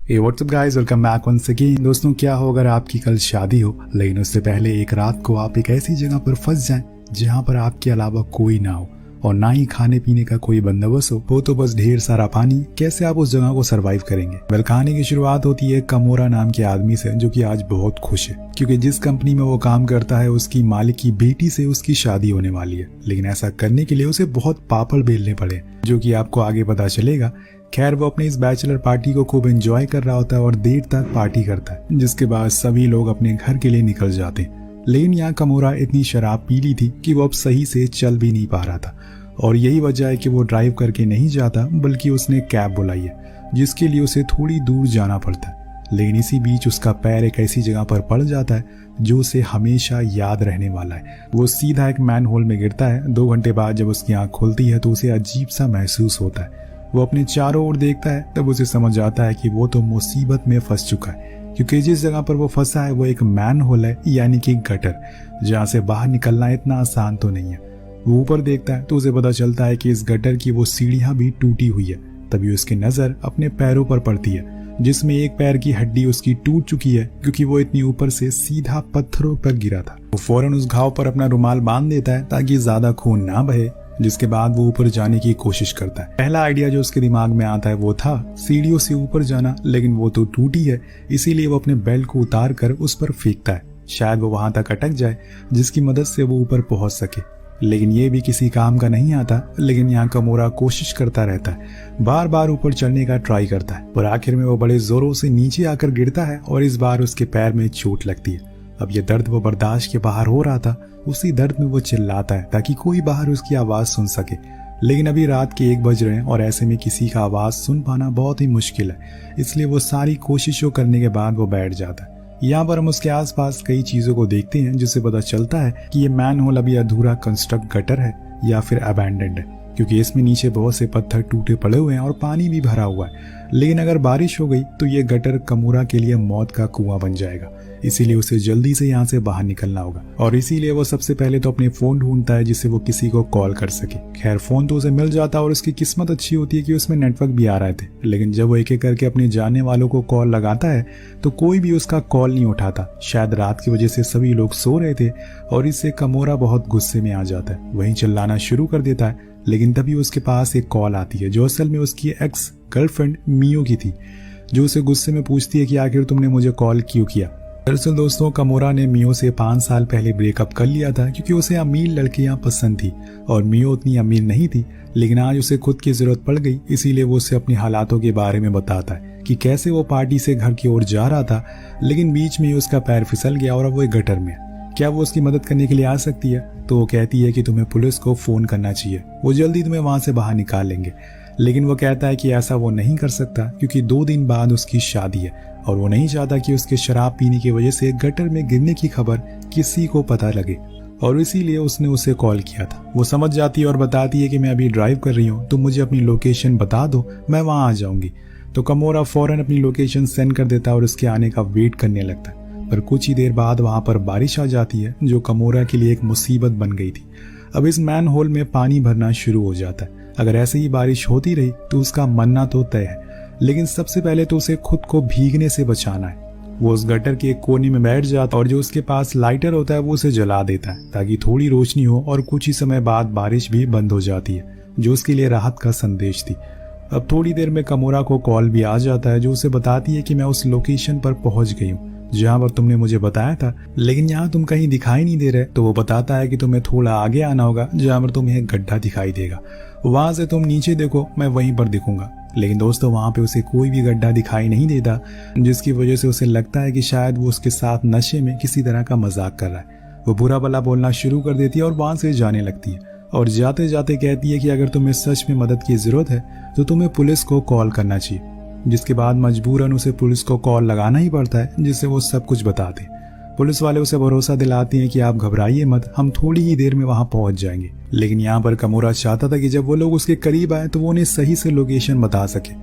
हे what's up guys, welcome back once again. दोस्तों, क्या हो अगर आपकी कल शादी हो लेकिन उससे पहले एक रात को आप एक ऐसी जगह पर फंस जाएं जहां पर आपके अलावा कोई ना हो और ना ही खाने पीने का कोई बंदोबस्त हो तो बस ढेर सारा पानी। कैसे आप उस जगह को सरवाइव करेंगे? वेल, कहानी की शुरुआत होती है कमोरा नाम के आदमी से, जो कि आज बहुत खुश है क्योंकि जिस कंपनी में वो काम करता है उसकी मालिक की बेटी से उसकी शादी होने वाली है। लेकिन ऐसा करने के लिए उसे बहुत पापड़ बेलने पड़े, जो कि आपको आगे पता चलेगा। खैर, वो अपने इस बैचलर पार्टी को खूब एंजॉय कर रहा होता है और देर तक पार्टी करता है, जिसके बाद सभी लोग अपने घर के लिए निकल जाते हैं। लेकिन यहाँ कमोरा इतनी शराब पी ली थी कि वो अब सही से चल भी नहीं पा रहा था और यही वजह है कि वो ड्राइव करके नहीं जाता बल्कि उसने कैब बुलाई है, जिसके लिए उसे थोड़ी दूर जाना पड़ता है। लेकिन इसी बीच उसका पैर एक ऐसी जगह पर पड़ जाता है जो उसे हमेशा याद रहने वाला है। वो सीधा एक मैन होल में गिरता है। 2 घंटे बाद जब उसकी आंख खुलती है तो उसे अजीब सा महसूस होता है। वो अपने चारों ओर देखता है, तब उसे समझ आता है कि वो तो मुसीबत में फंस चुका है, क्योंकि जिस जगह पर वो फंसा है वो एक मैन होल है, यानी कि गटर, जहाँ से बाहर निकलना इतना आसान तो नहीं है। वो ऊपर देखता है तो उसे पता चलता है कि इस गटर की वो सीढ़ियां भी टूटी हुई है। तभी उसकी नजर अपने पैरों पर पड़ती है, जिसमें एक पैर की हड्डी उसकी टूट चुकी है क्योंकि वो इतनी ऊपर से सीधा पत्थरों पर गिरा था। वो फौरन उस घाव पर अपना रुमाल बांध देता है ताकि ज्यादा खून ना बहे, जिसके बाद वो ऊपर जाने की कोशिश करता है। पहला आइडिया जो उसके दिमाग में आता है वो था सीढ़ियों से ऊपर जाना, लेकिन वो तो टूटी है, इसीलिए वो अपने बेल्ट को उतार कर उस पर फेंकता है। शायद वो वहां तक अटक जाए जिसकी मदद से वो ऊपर पहुंच सके, लेकिन ये भी किसी काम का नहीं आता। लेकिन यहाँ कमोरा कोशिश करता रहता है, बार बार ऊपर चढ़ने का ट्राई करता है और आखिर में वो बड़े जोरों से नीचे आकर गिरता है और इस बार उसके पैर में चोट लगती है। अब ये दर्द वो बर्दाश्त के बाहर हो रहा था। उसी दर्द में वो चिल्लाता है ताकि कोई बाहर उसकी आवाज सुन सके। लेकिन अभी रात के 1 बज रहे हैं और ऐसे में किसी का आवाज सुन पाना बहुत ही मुश्किल है, इसलिए वो सारी कोशिशों करने के बाद वो बैठ जाता है। यहाँ पर हम उसके आसपास कई चीजों को देखते हैं, जिससे पता चलता है कि ये मैन होल अभी अधूरा कंस्ट्रक्ट गटर है या फिर अबैंडन्ड है, क्योंकि इसमें नीचे बहुत से पत्थर टूटे पड़े हुए हैं और पानी भी भरा हुआ है। लेकिन अगर बारिश हो गई तो ये गटर कमोरा के लिए मौत का कुआं बन जाएगा, इसीलिए उसे जल्दी से यहाँ से बाहर निकलना होगा। और इसीलिए वो सबसे पहले तो अपने फोन ढूंढता है जिससे वो किसी को कॉल कर सके। खैर, फोन तो उसे मिल जाता है और उसकी किस्मत अच्छी होती है कि उसमें नेटवर्क भी आ रहे थे। लेकिन जब वो एक एक करके अपने जानने वालों को कॉल लगाता है तो कोई भी उसका कॉल नहीं उठाता। शायद रात की वजह से सभी लोग सो रहे थे और इससे कमोरा बहुत गुस्से में आ जाता है। वहीं चिल्लाना शुरू कर देता है। लेकिन तभी उसके पास एक कॉल आती है जो असल में उसकी एक्स गर्लफ्रेंड मियो की थी, जो उसे गुस्से में पूछती है कि आखिर तुमने मुझे कॉल क्यों किया। दरअसल दोस्तों, कमोरा ने मियो से 5 साल पहले ब्रेकअप कर लिया था क्योंकि उसे अमीर लड़कियां पसंद थी और मियो उतनी अमीर नहीं थी। लेकिन आज उसे खुद की जरूरत पड़ गई, इसीलिए वो उसे अपने हालातों के बारे में बताता है कि कैसे वो पार्टी से घर की ओर जा रहा था, लेकिन बीच में उसका पैर फिसल गया और अब वो एक गटर में। क्या वो उसकी मदद करने के लिए आ सकती है? तो वो कहती है कि तुम्हें पुलिस को फोन करना चाहिए, वो जल्दी तुम्हें वहां से बाहर निकाल लेंगे। लेकिन वो कहता है कि ऐसा वो नहीं कर सकता क्योंकि 2 दिन बाद उसकी शादी है और वो नहीं चाहता कि उसके शराब पीने की वजह से गटर में गिरने की खबर किसी को पता लगे, और इसीलिए उसने उसे कॉल किया था। वो समझ जाती है और बताती है कि मैं अभी ड्राइव कर रही हूँ, तुम मुझे अपनी लोकेशन बता दो, मैं वहां आ जाऊंगी। तो कमोरा फौरन अपनी लोकेशन सेंड कर देता है और उसके आने का वेट करने लगता है। पर कुछ ही देर बाद वहां पर बारिश आ जाती है जो कमोरा के लिए एक मुसीबत बन गई थी। अब इस मैन होल में पानी भरना शुरू हो जाता है। अगर ऐसे ही बारिश होती रही तो उसका मरना तो तय है, लेकिन सबसे पहले तो उसे खुद को भीगने से बचाना है। वो उस गटर के एक कोने में बैठ जाता है और जो उसके पास लाइटर होता है वो उसे जला देता है ताकि थोड़ी रोशनी हो, और कुछ ही समय बाद बारिश भी बंद हो जाती है, जो उसके लिए राहत का संदेश थी। अब थोड़ी देर में कमोरा को कॉल भी आ जाता है जो उसे बताती है कि मैं उस लोकेशन पर पहुंच गई हूँ जहां पर तुमने मुझे बताया था, लेकिन यहाँ तुम कहीं दिखाई नहीं दे रहे। तो वो बताता है कि तुम्हें थोड़ा आगे आना होगा जहां पर तुम्हें एक गड्ढा दिखाई देगा, वहां से तुम नीचे देखो, मैं वहीं पर दिखूंगा। लेकिन दोस्तों, वहां पे उसे कोई भी गड्ढा दिखाई नहीं देता, जिसकी वजह से उसे लगता है कि शायद वो उसके साथ नशे में किसी तरह का मजाक कर रहा है। वो बुरा भला बोलना शुरू कर देती है और वहां से जाने लगती है और जाते जाते कहती है कि अगर तुम्हें सच में मदद की जरूरत है तो तुम्हें पुलिस को कॉल करना चाहिए, जिसके बाद मजबूरन उसे पुलिस को कॉल लगाना ही पड़ता है, जिससे वो सब कुछ बताते। पुलिस वाले उसे भरोसा दिलाते हैं कि आप घबराइए मत, हम थोड़ी ही देर में वहां पहुंच जाएंगे। लेकिन यहाँ पर कमोरा चाहता था कि जब वो लोग उसके करीब आए तो वो उन्हें सही से लोकेशन बता सके,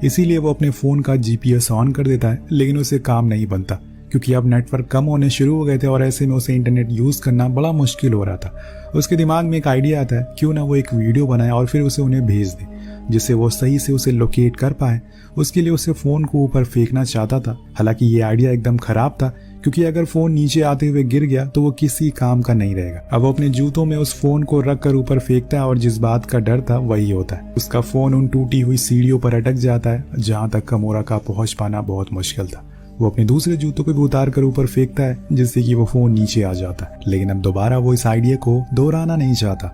इसीलिए वो अपने फोन का GPS ऑन कर देता है। लेकिन उसे काम नहीं बनता क्योंकि अब नेटवर्क कम होने शुरू हो गए थे और ऐसे में उसे इंटरनेट यूज करना बड़ा मुश्किल हो रहा था। उसके दिमाग में एक आइडिया आता है, क्यों ना वो एक वीडियो बनाए और फिर उसे उन्हें भेज दे। जिससे वो सही से उसे लोकेट कर पाए। उसके लिए उसे फोन को ऊपर फेंकना चाहता था। हालांकि ये आइडिया एकदम खराब था, क्योंकि अगर फोन नीचे आते हुए गिर गया तो वो किसी काम का नहीं रहेगा। अब वो अपने जूतों में उस फोन को रख कर ऊपर फेंकता है और जिस बात का डर था वही होता है। उसका फोन उन टूटी हुई सीढ़ियों पर अटक जाता है, जहां तक कमोरा का पहुंच पाना बहुत मुश्किल था। वो अपने दूसरे जूतों को भी उतार कर ऊपर फेंकता है, जिससे कि वो फोन नीचे आ जाता है। लेकिन अब दोबारा वो इस आइडिया को दोहराना नहीं चाहता।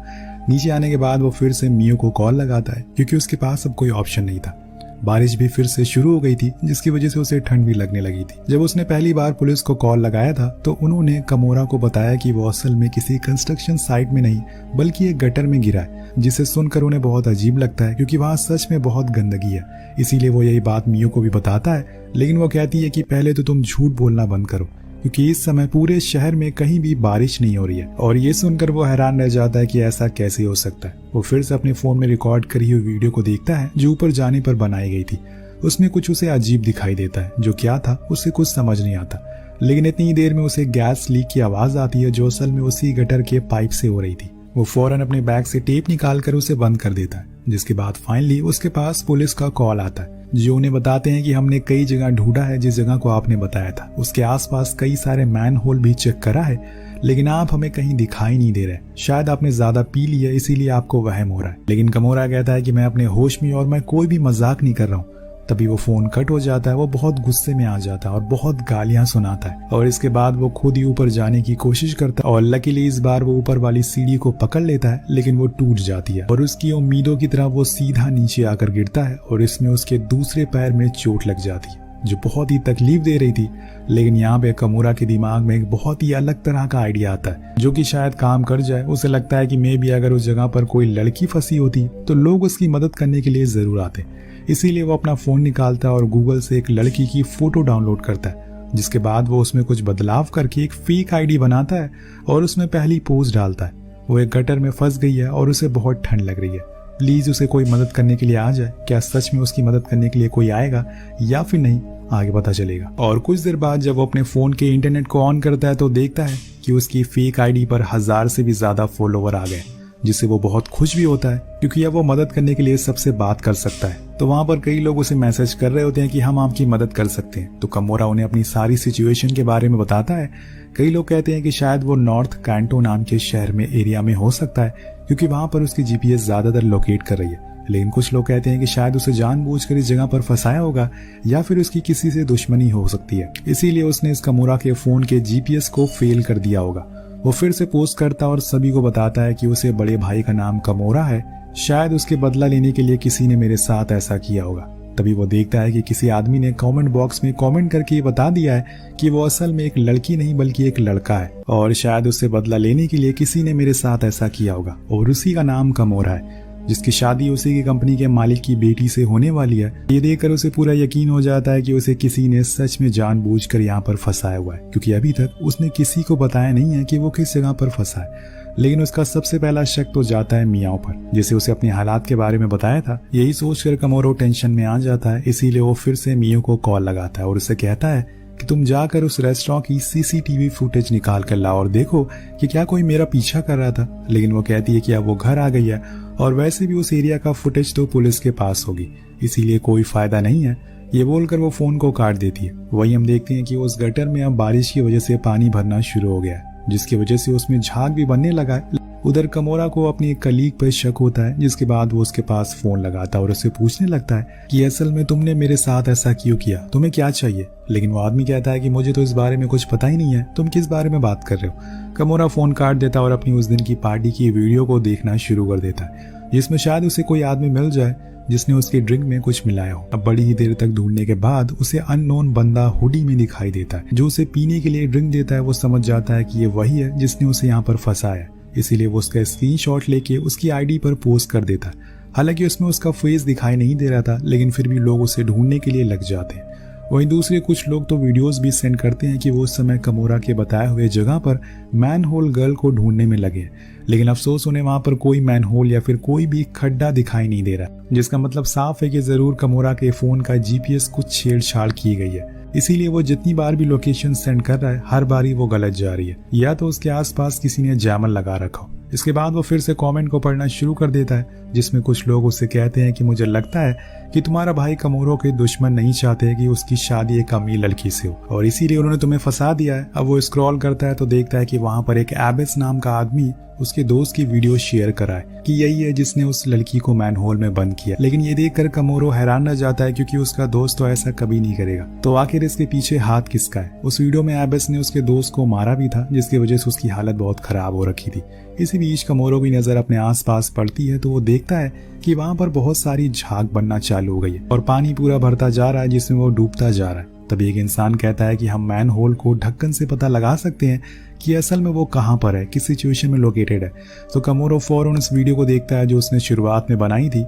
नीचे आने के बाद वो फिर से मियो को कॉल लगाता है, क्योंकि उसके पास अब कोई ऑप्शन नहीं था। बारिश भी फिर से शुरू हो गई थी, जिसकी वजह से उसे ठंड भी लगने लगी थी। जब उसने पहली बार पुलिस को कॉल लगाया था तो उन्होंने कमोरा को बताया कि वो असल में किसी कंस्ट्रक्शन साइट में नहीं बल्कि एक गटर में गिरा है, जिसे सुनकर उन्हें बहुत अजीब लगता है, क्योंकि वहाँ सच में बहुत गंदगी है। इसीलिए वो यही बात मियो को भी बताता है, लेकिन वो कहती है कि पहले तो तुम झूठ बोलना बंद करो, क्योंकि इस समय पूरे शहर में कहीं भी बारिश नहीं हो रही है। और ये सुनकर वो हैरान रह जाता है कि ऐसा कैसे हो सकता है। वो फिर से अपने फोन में रिकॉर्ड करी हुई वीडियो को देखता है जो ऊपर जाने पर बनाई गई थी। उसमें कुछ उसे अजीब दिखाई देता है, जो क्या था उसे कुछ समझ नहीं आता। लेकिन इतनी देर में उसे गैस लीक की आवाज आती है, जो असल में उसी गटर के पाइप से हो रही थी। वो फौरन अपने बैग से टेप निकाल कर उसे बंद कर देता है, जिसके बाद फाइनली उसके पास पुलिस का कॉल आता है, जो उन्हें बताते हैं कि हमने कई जगह ढूंढा है जिस जगह को आपने बताया था। उसके आसपास कई सारे मैन होल भी चेक करा है, लेकिन आप हमें कहीं दिखाई नहीं दे रहे। शायद आपने ज्यादा पी लिया, इसीलिए आपको वहम हो रहा है। लेकिन कमोरा कहता है कि मैं अपने होश में और मैं कोई भी मजाक नहीं कर रहा हूँ। तभी वो फोन कट हो जाता है। वो बहुत गुस्से में आ जाता है और बहुत गालियां सुनाता है, और इसके बाद वो खुद ही ऊपर जाने की कोशिश करता है। और लकीली इस बार वो ऊपर वाली सीढ़ी को पकड़ लेता है, लेकिन वो टूट जाती है और उसकी उम्मीदों की तरह वो सीधा नीचे आकर गिरता है और इसमें उसके दूसरे पैर में चोट लग जाती है, जो बहुत ही तकलीफ दे रही थी। लेकिन यहाँ पे कमोरा के दिमाग में एक बहुत ही अलग तरह का आइडिया आता है, जो कि शायद काम कर जाए। उसे लगता है कि मे भी अगर उस जगह पर कोई लड़की फंसी होती तो लोग उसकी मदद करने के लिए जरूर आते। इसीलिए वो अपना फोन निकालता है और गूगल से एक लड़की की फोटो डाउनलोड करता है, जिसके बाद वो उसमें कुछ बदलाव करके एक फेक आईडी बनाता है और उसमें पहली पोस्ट डालता है। वो एक गटर में फंस गई है और उसे बहुत ठंड लग रही है। प्लीज उसे कोई मदद करने के लिए आ जाए। क्या सच में उसकी मदद करने के लिए कोई आएगा या फिर नहीं, आगे पता चलेगा। और कुछ देर बाद जब वो अपने फोन के इंटरनेट को ऑन करता है तो देखता है कि उसकी फेक आईडी पर 1000 से भी ज्यादा फॉलोवर आ गए, जिससे वो बहुत खुश भी होता है, क्योंकि अब वो मदद करने के लिए सबसे बात कर सकता है। तो वहाँ पर कई लोग उसे मैसेज कर रहे होते हैं कि हम आपकी मदद कर सकते हैं। तो कमोरा उन्हें अपनी सारी सिचुएशन के बारे में बताता है। कई लोग कहते हैं कि शायद वो नॉर्थ कैंटो नाम के शहर में एरिया में हो सकता है, क्योंकि वहाँ पर उसकी जीपीएस ज्यादातर लोकेट कर रही है। लेकिन कुछ लोग कहते हैं कि शायद उसे जानबूझकर इस जगह पर फंसाया होगा, या फिर उसकी किसी से दुश्मनी हो सकती है, इसीलिए उसने इस कमोरा के फोन के जीपीएस को फेल कर दिया होगा। वो फिर से पोस्ट करता और सभी को बताता है कि उसे बड़े भाई का नाम कमोरा है, शायद उसके बदला लेने के लिए किसी ने मेरे साथ ऐसा किया होगा। तभी वो देखता है कि किसी आदमी ने कमेंट बॉक्स में कमेंट करके बता दिया है कि वो असल में एक लड़की नहीं बल्कि एक लड़का है, और शायद उससे बदला लेने के लिए किसी ने मेरे साथ ऐसा किया होगा, और उसी का नाम कमोरा है, जिसकी शादी उसी की कंपनी के मालिक की बेटी से होने वाली है। ये देखकर उसे पूरा यकीन हो जाता है कि उसे किसी ने सच में जानबूझकर यहाँ पर फंसाया हुआ है, क्योंकि अभी तक उसने किसी को बताया नहीं है कि वो किस जगह पर फंसा है। लेकिन उसका सबसे पहला शक तो जाता है मियाओ पर, जिसे उसे अपने हालात के बारे में बताया था। यही सोचकर कमोरो टेंशन में आ जाता है, इसीलिए वो फिर से मियो को कॉल लगाता है और उसे कहता है कि तुम जाकर उस रेस्टोरेंट की सीसीटीवी फुटेज निकाल कर लाओ और देखो कि क्या कोई मेरा पीछा कर रहा था। लेकिन वो कहती है कि अब वो घर आ गई है, और वैसे भी उस एरिया का फुटेज तो पुलिस के पास होगी, इसीलिए कोई फायदा नहीं है। ये बोलकर वो फोन को काट देती है। वही हम देखते हैं कि उस गटर में अब बारिश की वजह से पानी भरना शुरू हो गया है, जिसकी वजह से उसमें झाग भी बनने लगा है। उधर कमोरा को अपनी एक कलीग पर शक होता है, जिसके बाद वो उसके पास फोन लगाता है और उससे पूछने लगता है कि असल में तुमने मेरे साथ ऐसा क्यों किया, तुम्हें क्या चाहिए। लेकिन वो आदमी कहता है कि मुझे तो इस बारे में कुछ पता ही नहीं है, तुम किस बारे में बात कर रहे हो। कमोरा फोन काट देता और अपनी उस दिन की पार्टी की वीडियो को देखना शुरू कर देता है, जिसमें शायद उसे कोई आदमी मिल जाए जिसने उसके ड्रिंक में कुछ मिलाया हो। अब बड़ी ही देर तक ढूंढने के बाद उसे अननोन बंदा हुडी में दिखाई देता है, जो उसे पीने के लिए ड्रिंक देता है। वो समझ जाता है कि ये वही है जिसने उसे यहाँ पर फंसाया, इसीलिए वो उसका स्क्रीनशॉट लेके उसकी आईडी पर पोस्ट कर देता है। हालांकि उसमें उसका फेस दिखाई नहीं दे रहा था, लेकिन फिर भी लोग उसे ढूंढने के लिए लग जाते हैं। वहीं दूसरे कुछ लोग तो वीडियोस भी सेंड करते हैं कि वो उस समय कमोरा के बताए हुए जगह पर मैन होल गर्ल को ढूंढने में लगे, लेकिन अफसोस उन्हें वहां पर कोई मैन होल या फिर कोई भी खड्डा दिखाई नहीं दे रहा, जिसका मतलब साफ है कि जरूर कमोरा के फोन का जीपीएस कुछ छेड़छाड़ की गई है। इसीलिए वो जितनी बार भी लोकेशन सेंड कर रहा है, हर बार ही वो गलत जा रही है, या तो उसके आसपास किसी ने जैमर लगा रखा हो, इसके बाद वो फिर से कमेंट को पढ़ना शुरू कर देता है, जिसमें कुछ लोग उससे कहते हैं कि मुझे लगता है कि तुम्हारा भाई कमोरो के दुश्मन नहीं चाहते कि उसकी शादी एक अमीर लड़की से हो और इसीलिए उन्होंने तुम्हें फंसा दिया है। अब वो स्क्रॉल करता है तो देखता है कि वहां पर एक एबिस नाम का आदमी उसके दोस्त की वीडियो शेयर करा है कि यही है जिसने उस लड़की को मैनहोल में बंद किया। लेकिन ये देखकर कमोरो हैरान रह जाता है, क्योंकि उसका दोस्त तो ऐसा कभी नहीं करेगा। तो आखिर इसके पीछे हाथ किसका है? उस वीडियो में एबिस ने उसके दोस्त को मारा भी था, जिसकी वजह से उसकी हालत बहुत खराब हो रखी थी। इसी बीच कमोरो की नजर अपने आसपास पड़ती है तो वो देखता है कि वहां पर बहुत सारी झाग बनना चालू हो गई है और पानी पूरा भरता जा रहा है, जिसमें वो डूबता जा रहा है। तभी एक इंसान कहता है कि हम मैन होल को ढक्कन से पता लगा सकते हैं कि असल में वो कहां पर है, किस सिचुएशन में लोकेटेड है। तो कमोरो फौरन उस वीडियो को देखता है जो उसने शुरुआत में बनाई थी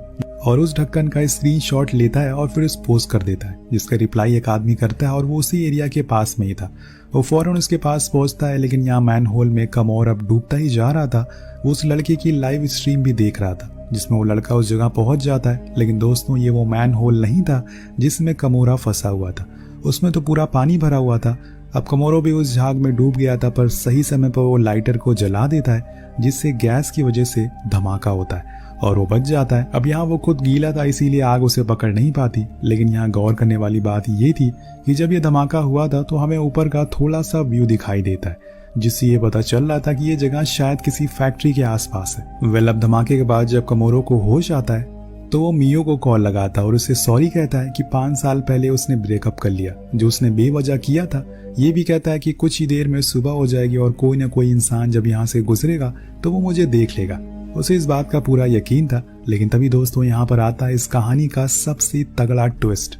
और उस ढक्कन का स्क्रीनशॉट लेता है और फिर उस पोस्ट कर देता है, जिसका रिप्लाई एक आदमी करता है और वो उसी एरिया के पास में ही था। वो फौरन उसके पास पहुंचता है, लेकिन यहाँ मैन होल में कमोर अब डूबता ही जा रहा था। वो उस लड़के की लाइव स्ट्रीम भी देख रहा था, जिसमें वो लड़का उस जगह पहुंच जाता है। लेकिन दोस्तों, ये वो मैन होल नहीं था जिसमें कमोरा फंसा हुआ था, उसमें तो पूरा पानी भरा हुआ था। अब कमोरो भी उस झाग में डूब गया था, पर सही समय पर वो लाइटर को जला देता है, जिससे गैस की वजह से धमाका होता है और वो बच जाता है। अब यहाँ वो खुद गीला था, इसीलिए आग उसे पकड़ नहीं पाती। लेकिन यहाँ गौर करने वाली बात ये थी कि जब ये धमाका हुआ था तो हमें ऊपर का थोड़ा सा व्यू दिखाई देता है, जिससे ये पता चल रहा था कि ये जगह शायद किसी फैक्ट्री के आसपास है। वेल, अब धमाके के बाद जब कमोरो को होश आता है तो वो मियो को कॉल लगाता है और उसे सॉरी कहता है कि 5 साल पहले उसने ब्रेकअप कर लिया, जो उसने बेवजह किया था। ये भी कहता है कि कुछ ही देर में सुबह हो जाएगी और कोई ना कोई इंसान जब यहाँ से गुजरेगा तो वो मुझे देख लेगा। उसे इस बात का पूरा यकीन था। लेकिन तभी दोस्तों यहाँ पर आता है इस कहानी का सबसे तगड़ा ट्विस्ट।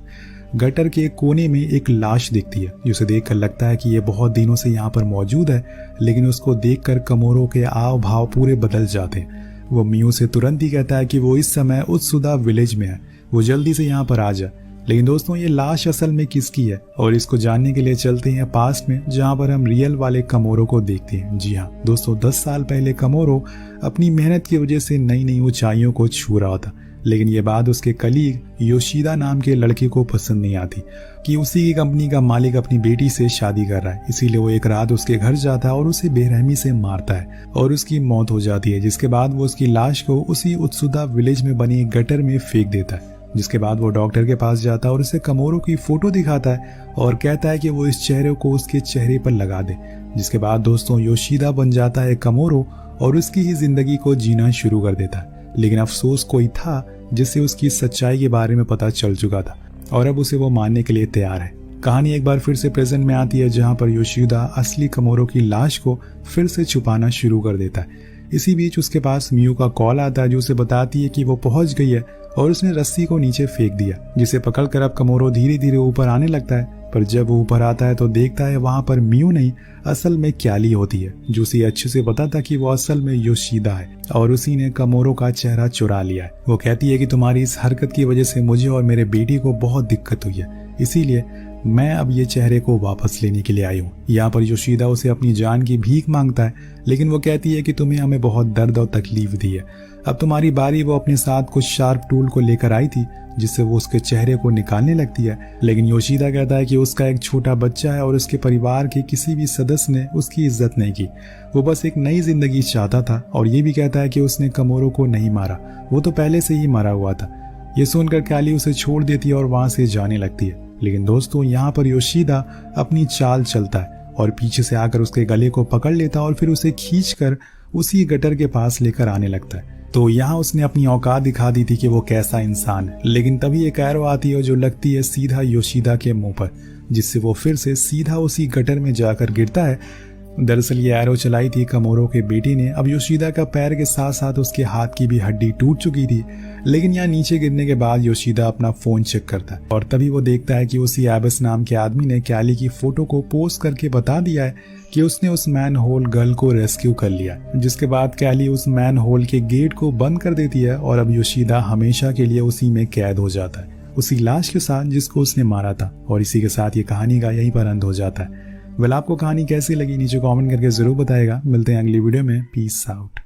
गटर के कोने में एक लाश दिखती है, जिसे देखकर लगता है कि ये बहुत दिनों से यहाँ पर मौजूद है। लेकिन उसको देखकर कमोरो के आव भाव पूरे बदल जाते हैं। वो मियो से तुरंत ही कहता है कि वो इस समय उत्सुदा विलेज में है, वो जल्दी से यहाँ पर आ जाए। लेकिन दोस्तों, ये लाश असल में किसकी है, और इसको जानने के लिए चलते हैं पास्ट में, जहाँ पर हम रियल वाले कमोरो को देखते हैं। जी हाँ दोस्तों, 10 साल पहले कमोरो अपनी मेहनत की वजह से नई नई ऊंचाइयों को छू रहा था। लेकिन ये बात उसके कलीग योशिदा नाम के लड़के को पसंद नहीं आती कि उसी की कंपनी का मालिक अपनी बेटी से शादी कर रहा है। इसीलिए वो एक रात उसके घर जाता है और उसे बेरहमी से मारता है और उसकी मौत हो जाती है। जिसके बाद वो उसकी लाश को उसी उत्सुदा विलेज में बनी एक गटर में फेंक देता है। जिसके बाद वो डॉक्टर के पास जाता है और उसे कमोरो की फोटो दिखाता है और कहता है कि वो इस चेहरे को उसके चेहरे पर लगा दे। जिसके बाद दोस्तों, योशिदा बन जाता है कमोरो और उसकी ही जिंदगी को जीना शुरू कर देता है। लेकिन अफसोस कोई था जिससे उसकी सच्चाई के बारे में पता चल चुका था और अब उसे वो मानने के लिए तैयार है। कहानी एक बार फिर से प्रेजेंट में आती है, जहां पर योशिदा असली कमोरो की लाश को फिर से छुपाना शुरू कर देता है। इसी बीच उसके पास मियो का कॉल आता है, जो उसे बताती है कि वो पहुंच गई है और उसने रस्सी को नीचे फेंक दिया, जिसे पकड़कर अब कमोरो धीरे धीरे ऊपर आने लगता है। पर जब वो ऊपर आता है तो देखता है वहां पर मियो नहीं, असल में क्याली होती है, जो उसे अच्छे से पता था कि वो असल में योशिदा है और उसी ने कमोरो का चेहरा चुरा लिया है। वो कहती है कि तुम्हारी इस हरकत की वजह से मुझे और मेरे बेटी को बहुत दिक्कत हुई है, इसीलिए मैं अब ये चेहरे को वापस लेने के लिए आई हूँ। यहाँ पर योशिदा उसे अपनी जान की भीख मांगता है, लेकिन वो कहती है कि तुम्हें हमें बहुत दर्द और तकलीफ दी है, अब तुम्हारी बारी। वो अपने साथ कुछ शार्प टूल को लेकर आई थी, जिससे वो उसके चेहरे को निकालने लगती है। लेकिन योशिदा कहता है कि उसका एक छोटा बच्चा है और उसके परिवार के किसी भी सदस्य ने उसकी इज्जत नहीं की। वो बस एक नई जिंदगी चाहता था और ये भी कहता है कि उसने कमोरो को नहीं मारा, वो तो पहले से ही मरा हुआ था। ये सुनकर कैली उसे छोड़ देती है और वहां से जाने लगती है। लेकिन दोस्तों, यहाँ पर योशिदा अपनी चाल चलता है और पीछे से आकर उसके गले को पकड़ लेता है और फिर उसे खींचकर उसी गटर के पास लेकर आने लगता है। तो यहाँ उसने अपनी औकात दिखा दी थी कि वो कैसा इंसान है। लेकिन तभी एक एरो आती है जो लगती है सीधा योशिदा के मुंह पर, जिससे वो फिर से सीधा उसी गटर में जाकर गिरता है। दरअसल ये एरो चलाई थी कमोरो के बेटे ने। अब योशिदा का पैर के साथ साथ उसके हाथ की भी हड्डी टूट चुकी थी। लेकिन यहाँ नीचे गिरने के बाद योशिदा अपना फोन चेक करता है और तभी वो देखता है कि उसी एबिस नाम के आदमी ने कैली की फोटो को पोस्ट करके बता दिया है कि उसने उस मैन होल गर्ल को रेस्क्यू कर लिया। जिसके बाद कैली उस मैन होल के गेट को बंद कर देती है और अब योशिदा हमेशा के लिए उसी में कैद हो जाता है, उसी लाश के साथ जिसको उसने मारा था। और इसी के साथ ये कहानी का यहीं पर अंत हो जाता है। वेल, आपको कहानी कैसी लगी नीचे कमेंट करके जरूर बताएगा। मिलते हैं अगली वीडियो में। Peace out.